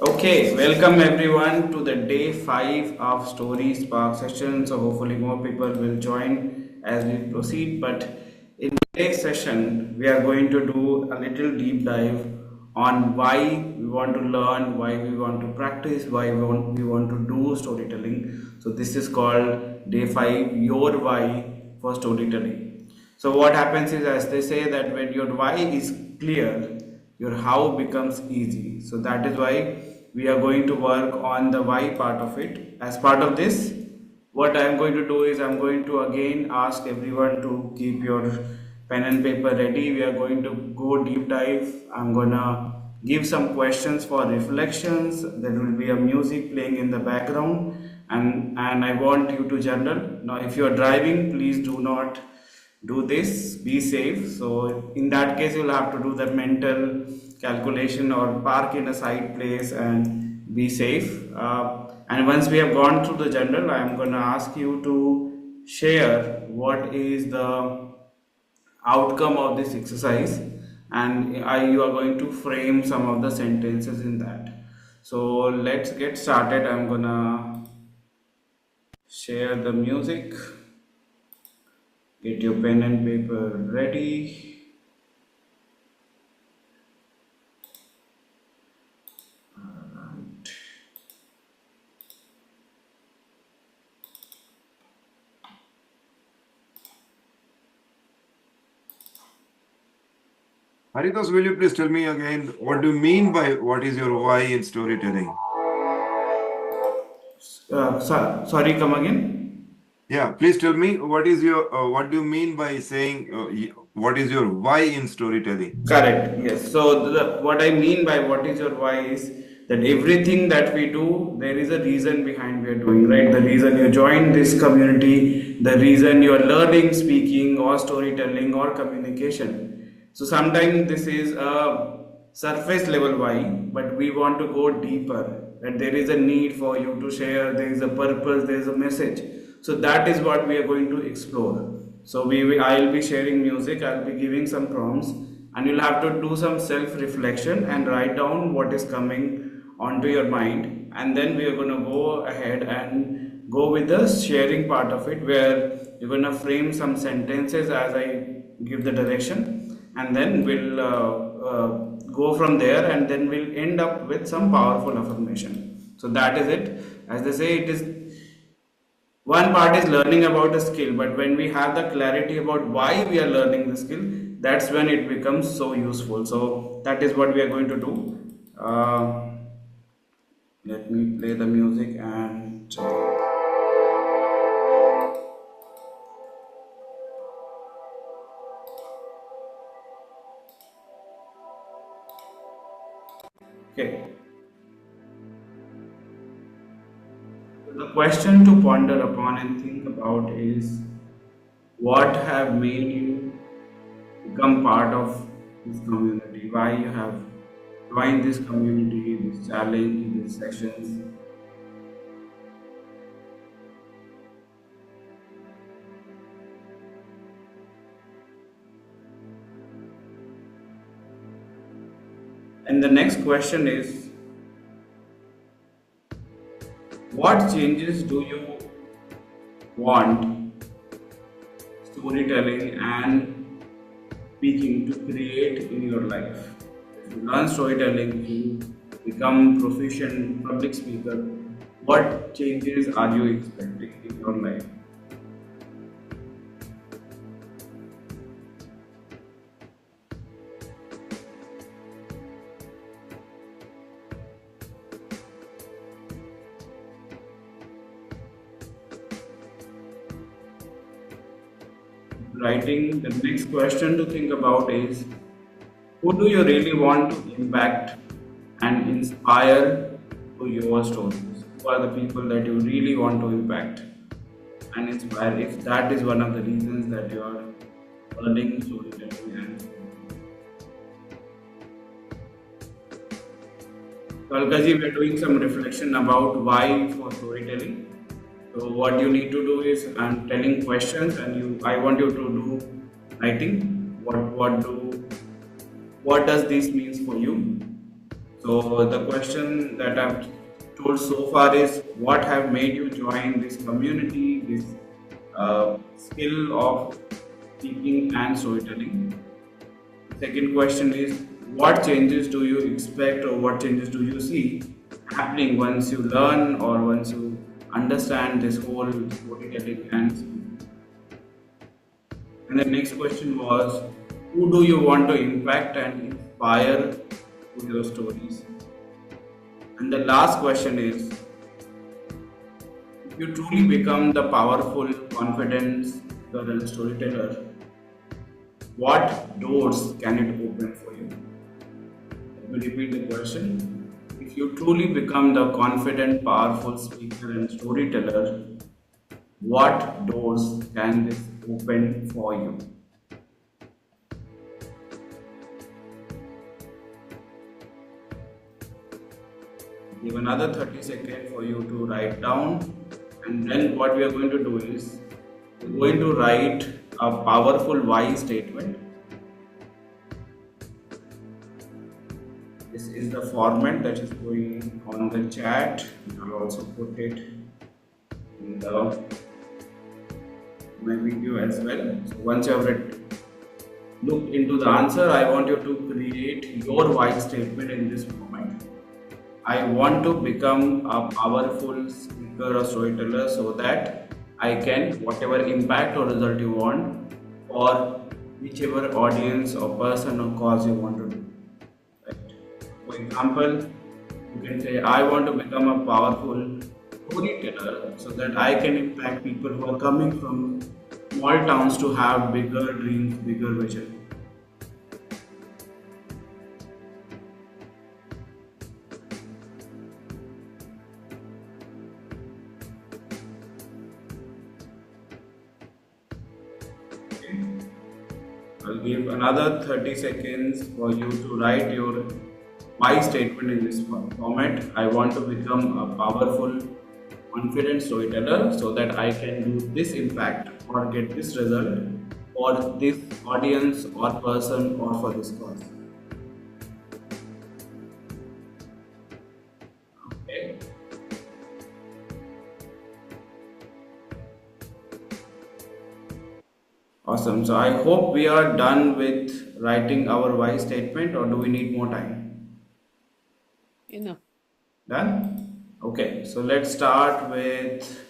Okay, welcome everyone to the day 5 of Story Spark session. So, hopefully, more people will join as we proceed. But in today's session, we are going to do a little deep dive on why we want to learn, why we want to practice, why we want to do storytelling. So, this is called day 5 Your Why for Storytelling. So what happens is, as they say, that when your why is clear, your how becomes easy. So that is why we are going to work on the why part of it. As part of this, what I am going to do is I'm going to again ask everyone to keep your pen and paper ready. We are going to go deep dive. I'm gonna give some questions for reflections. There will be a music playing in the background, and I want you to journal. Now, if you are driving, please do not do this, be safe. So in that case, you'll have to do the mental calculation or park in a side place and be safe. And once we have gone through the general, I'm going to ask you to share what is the outcome of this exercise, and you are going to frame some of the sentences in that. So let's get started. I'm gonna share the music. Get your pen and paper ready. Right. Haritosh, will you please tell me again what do you mean by what is your why in storytelling? Sorry, come again. Yeah, please tell me what is your what do you mean by saying what is your why in storytelling? Correct. Yes. So what I mean by what is your why is that everything that we do, there is a reason behind we are doing. Right. The reason you joined this community, the reason you are learning speaking or storytelling or communication. So sometimes this is a surface level why, but we want to go deeper. That there is a need for you to share. There is a purpose. There is a message. So that is what we are going to explore. So I'll be sharing music. I'll be giving some prompts, and you'll have to do some self reflection and write down what is coming onto your mind. And then we are going to go ahead and go with the sharing part of it, where you're going to frame some sentences as I give the direction, and then we'll go from there, and then we'll end up with some powerful affirmation. So that is it. As they say, it is one part is learning about a skill, but when we have the clarity about why we are learning the skill, that's when it becomes so useful. So that is what we are going to do. Let me play the music and okay. The question to ponder upon and think about is, what have made you become part of this community? Why you have joined this community, this challenge, these sessions? And the next question is, what changes do you want storytelling and speaking to create in your life? If you learn storytelling, you become proficient public speaker. What changes are you expecting in your life? Writing, the next question to think about is, who do you really want to impact and inspire through your stories? Who are the people that you really want to impact and inspire? If that is one of the reasons that you are learning storytelling and so, Alkaji, we are doing some reflection about why for storytelling. So what you need to do is, I'm telling questions, and I want you to do writing. What does this means for you? So the question that I've told so far is what have made you join this community, this skill of speaking and storytelling? The second question is what changes do you expect or what changes do you see happening once you learn or once you understand this whole storytelling and speaking? And the next question was who do you want to impact and inspire with your stories? And the last question is if you truly become the powerful, confident speaker and storyteller, what doors can it open for you? Let me repeat the question. If you truly become the confident, powerful speaker and storyteller, what doors can this open for you? Give another 30 seconds for you to write down, and then what we are going to do is we're going to write a powerful why statement. This is the format that is going on the chat. I'll also put it in my video as well. So once you have looked into the answer, I want you to create your why statement in this format. I want to become a powerful speaker or storyteller so that I can whatever impact or result you want for whichever audience or person or cause you want to do. Right? For example, you can say I want to become a powerful storyteller so that I can impact people who are coming from small towns to have bigger dreams, bigger vision. I'll give another 30 seconds for you to write your why statement in this format. I want to become a powerful, confident storyteller so that I can do this impact or get this result for this audience or person or for this cause. Okay. Awesome. So I hope we are done with writing our why statement, or do we need more time? Enough. Done? Okay. So let's start with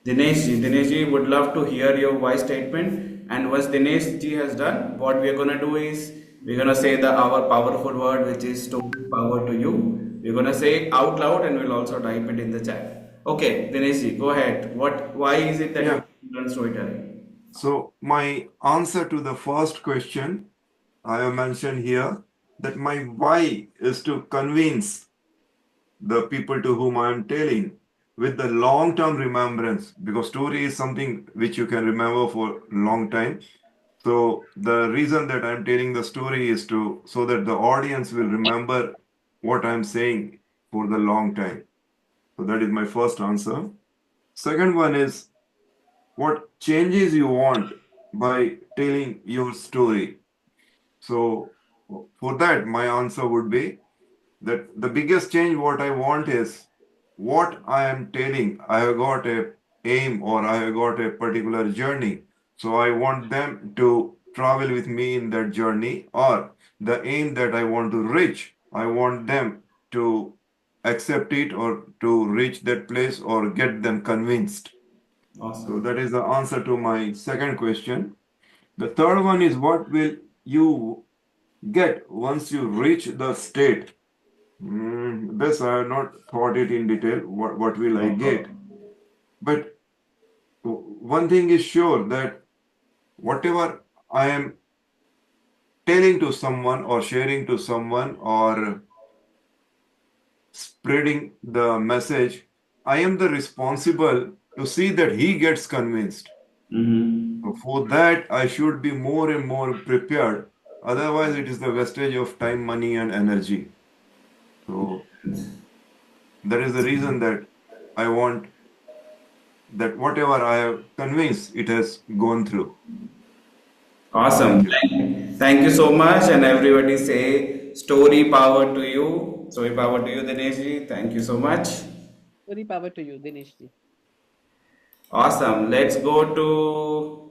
Dinesh ji. Dinesh ji would love to hear your why statement. And once Dinesh ji has done, what we are gonna do is we're gonna say the our powerful word, which is story power to you. We're gonna say it out loud, and we'll also type it in the chat. Okay, Dinesh ji, go ahead. Why is it that Yeah. you learn storytelling? So my answer to the first question, I have mentioned here that my why is to convince the people to whom I am telling with the long-term remembrance, because story is something which you can remember for a long time. So the reason that I'm telling the story is to so that the audience will remember what I'm saying for the long time. So that is my first answer. Second one is what changes you want by telling your story. So for that, my answer would be that the biggest change what I want is what I am telling. I have got a aim or I have got a particular journey. So I want them to travel with me in that journey, or the aim that I want to reach, I want them to accept it or to reach that place or get them convinced. So Awesome. that is the answer to my second question. The third one is what will you get once you reach the state? This I have not thought it in detail. What will I No get? problem. But one thing is sure that whatever I am telling to someone or sharing to someone or spreading the message, I am the responsible to see that he gets convinced. So Mm-hmm. for that, I should be more and more prepared. Otherwise, it is the wastage of time, money, and energy. So that is the reason that I want that whatever I have convinced, it has gone through. Awesome. Thank you. Thank you so much. And everybody say story power to you. Story power to you, Dineshji. Thank you so much. Story power to you, Dineshji. Awesome. Let's go to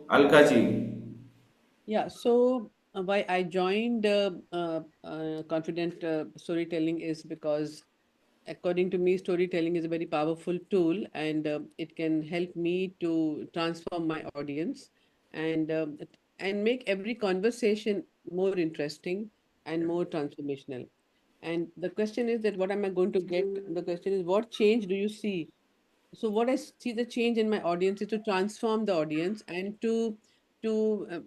Alkaji. Yeah, so why I joined confident storytelling is because, according to me, storytelling is a very powerful tool, and it can help me to transform my audience and make every conversation more interesting and more transformational. And the question is that what am I going to get? The question is, what change do you see? So what I see the change in my audience is to transform the audience and to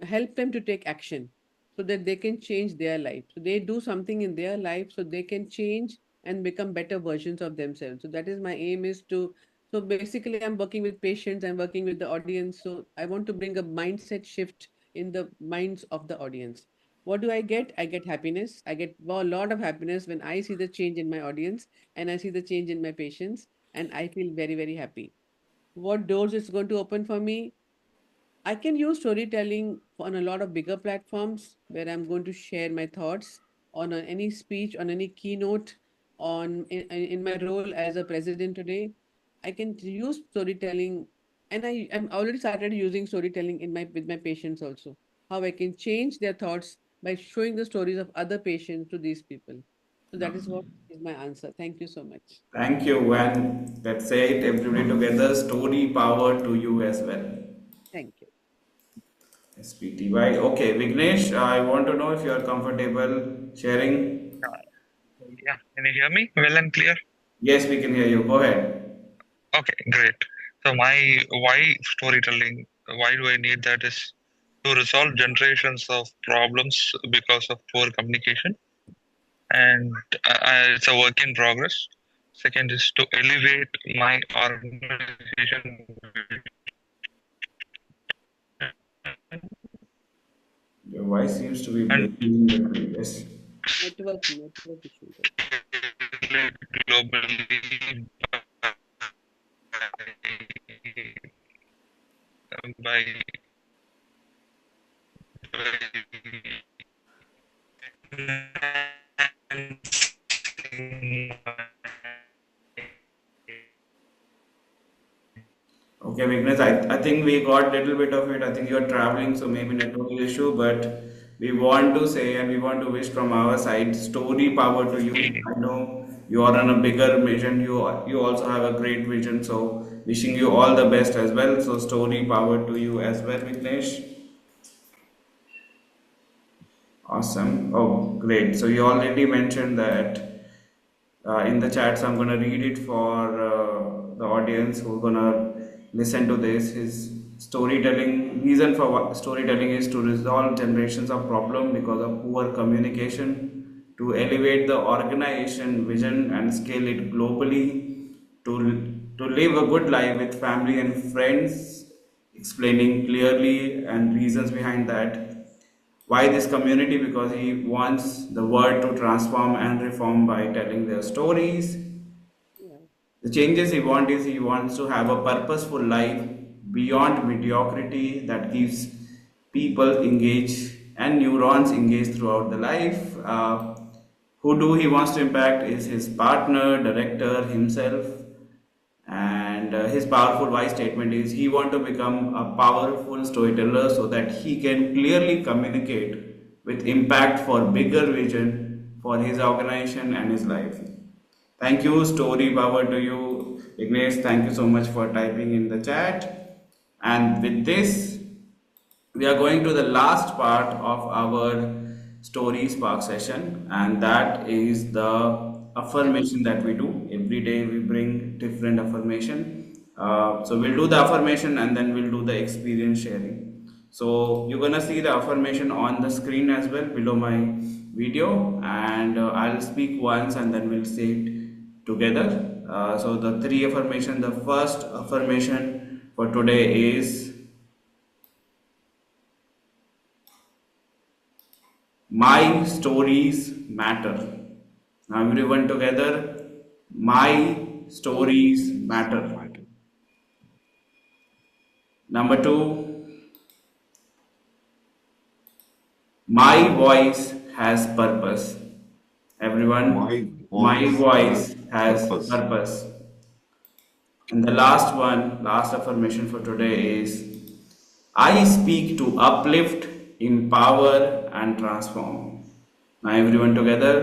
help them to take action so that they can change their life. So they do something in their life so they can change and become better versions of themselves. So that is my aim is to so basically I'm working with patients, I'm working with the audience. So I want to bring a mindset shift in the minds of the audience. What do I get? I get happiness. I get a lot of happiness when I see the change in my audience and I see the change in my patients, and I feel very, very happy. What doors it's going to open for me? I can use storytelling on a lot of bigger platforms where I'm going to share my thoughts on any speech, on any keynote, in my role as a president today. I can use storytelling, and I'm already started using storytelling in my with my patients also. How I can change their thoughts by showing the stories of other patients to these people. So that is what is my answer. Thank you so much. Thank you. And let's say it everybody together. Story power to you as well. Thank you. SPTY. Okay, Vignesh, I want to know if you are comfortable sharing. Uh, Yeah, can you hear me well and clear? Yes, we can hear you. Go ahead. Okay, great. So my why storytelling, why do I need that is to resolve generations of problems because of poor communication, and it's a work in progress. Second is to elevate my organization Your voice seems to be and breaking in between. Yes. Network issue. Right? scale globally by, Okay, Vignesh, I think we got little bit of it. I think you're traveling, so maybe network issue, but we want to say and we want to wish from our side story power to you. I know you are on a bigger mission. You also have a great vision, so wishing you all the best as well. So story power to you as well, Vignesh. Awesome. Oh, great. So you already mentioned that in the chat, so I'm gonna read it for the audience who are gonna listen to this. His storytelling reason for storytelling is to resolve generations of problem because of poor communication, to elevate the organization vision and scale it globally, to live a good life with family and friends, explaining clearly and reasons behind that. Why this community? Because he wants the world to transform and reform by telling their stories. Yeah. The changes he wants is he wants to have a purposeful life beyond mediocrity that keeps people engaged and neurons engaged throughout the life. Who do he wants to impact is his partner, director, himself, and his powerful why statement is he want to become a powerful storyteller so that he can clearly communicate with impact for bigger vision for his organization and his life. Thank you, story power to you, Ignesh. Thank you so much for typing in the chat. And with this, we are going to the last part of our story spark session, and that is the affirmation that we do every day. We bring different affirmation, so we'll do the affirmation and then we'll do the experience sharing. So you're gonna see the affirmation on the screen as well below my video, and I'll speak once and then we'll say it together. So the three affirmation, the first affirmation for today is my stories matter. Now, everyone together. My My stories stories matter. matter. Number two, my voice has purpose. Everyone, My my voice voice has has purpose. purpose. And the last one, last affirmation for today is I speak to uplift, empower, and transform. Now, everyone together,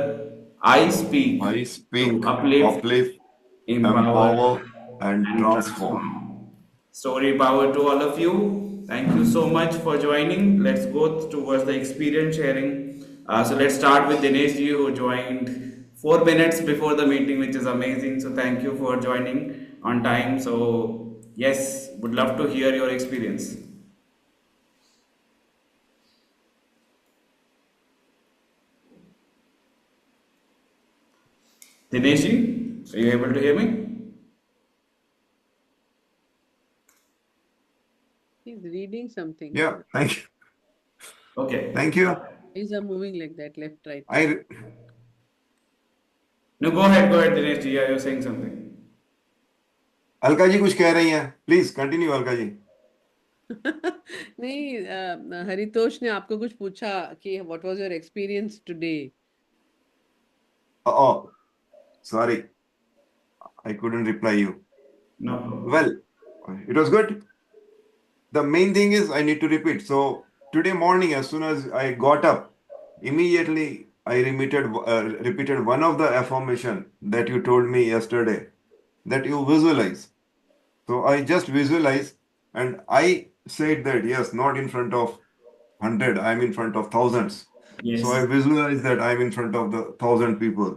I speak I to speak, uplift, uplift, empower, empower, and and transform. transform. Story power to all of you. Thank you so much for joining. Let's go towards the experience sharing. So let's start with Dinesh ji who joined 4 minutes before the meeting, which is amazing. So thank you for joining on time. So yes, would love to hear your experience. Dinesh ji, are you able to hear me? He's reading something. Yeah, thank you. Okay. Thank you. Eyes are moving like that, left, right. I No, go ahead, Dinesh ji. Yeah, you're saying something. Alka ji कुछ कह रही हैं please continue Alka ji नहीं, हरितोष ने आपको कुछ पूछा कि what was your experience today. oh sorry I couldn't reply you No problem. well it was good the main thing is I need to repeat so today morning as soon as I got up immediately I repeated one of the affirmation that you told me yesterday that you visualize so I just visualize and I said that yes not in front of 100 I'm in front of thousands so I Yes. visualize that I'm in front of the 1,000 people.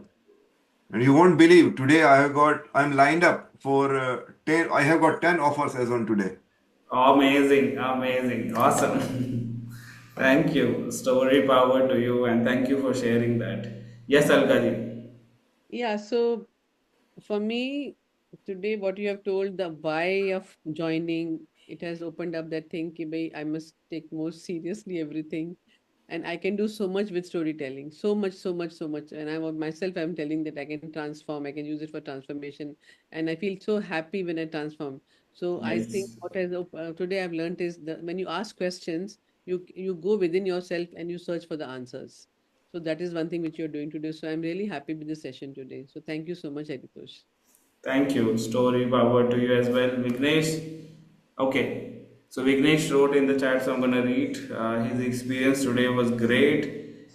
And you won't believe today I'm lined up for 10, I have got 10 offers as on today. Amazing, amazing, awesome. Thank you. Story power to you, and thank you for sharing that. Yes, Alkaji. Yeah, so for me, today, what you have told, the why of joining, it has opened up that thing कि भाई I must take more seriously everything, and I can do so much with storytelling, so much, so much, so much. And I'm telling that I can transform, I can use it for transformation, and I feel so happy when I transform. So I think Yes. today I've learned is that when you ask questions, you go within yourself and you search for the answers. So that is one thing which you're doing today. So I'm really happy with the session today. So thank you so much, Editosh. Thank you. Story power to you as well. Vignesh. Okay. So Vignesh wrote in the chat, so I'm gonna read. His experience today was great.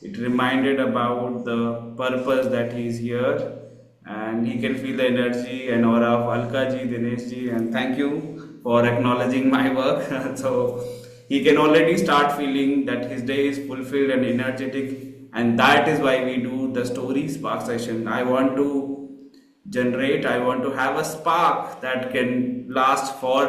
It reminded about the purpose that he's here, and he can feel the energy and aura of Alka ji, Dinesh ji, and thank you for acknowledging my work. So he can already start feeling that his day is fulfilled and energetic, and that is why we do the story spark session. I want to generate, I want to have a spark that can last for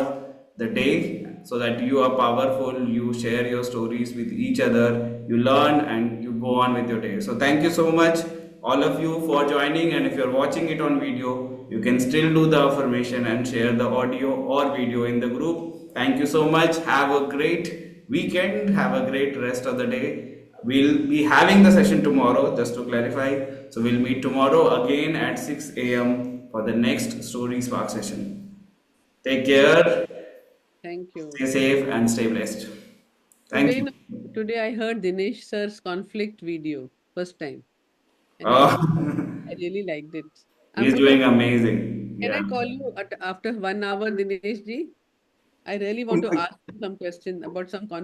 the day so that you are powerful, you share your stories with each other, you learn and you go on with your day. So thank you so much all of you for joining, and if you're watching it on video you can still do the affirmation and share the audio or video in the group. Thank you so much, have a great weekend, have a great rest of the day. We'll be having the session tomorrow, just to clarify. So we'll meet tomorrow again at 6 a.m. for the next Story Spark session. Take care, Thank stay you. safe, and stay blessed. Thank Today, you. no, today I heard Dinesh sir's conflict video first time, and Uh, I really liked it. I'm he's gonna. doing amazing. Can Yeah. I call you after 1 hour, Dinesh ji? I really want to ask you some question about some conflict.